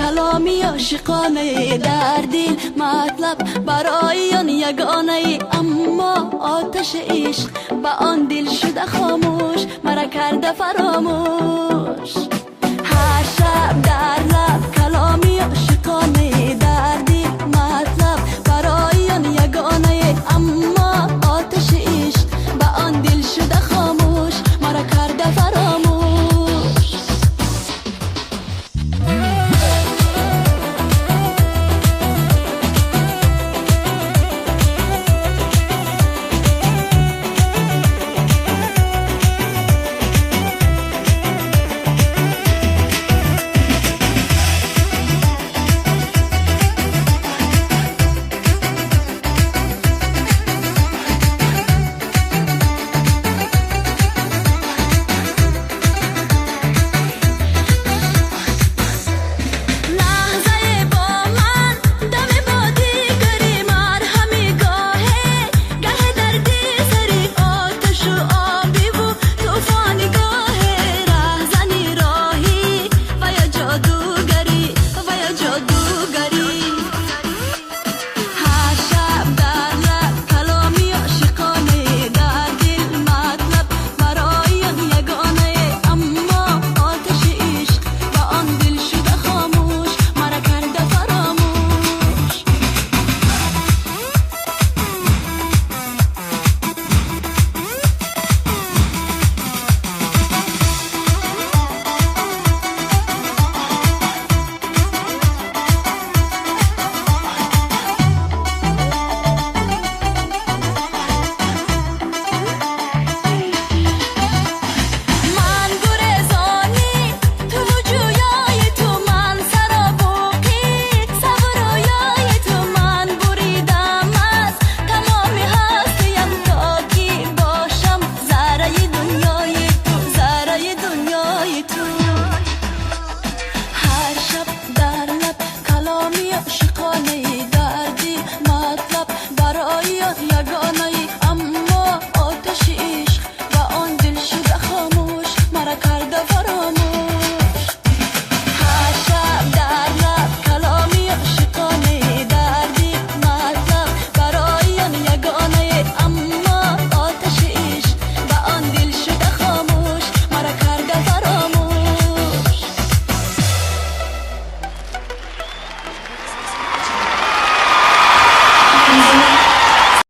کلامی عاشقانه در دل مطلب برای آن یگانه، اما آتش عشق به آن دل شده خاموش، مرا کرده فراموش. هر شب در لب کلامی عاشقانه در دل مطلب برای آن یگانه، اما آتش عشق به آن دل شده خاموش، مرا کرده فراموش. عاشقانه در دل مطلب برای یگانه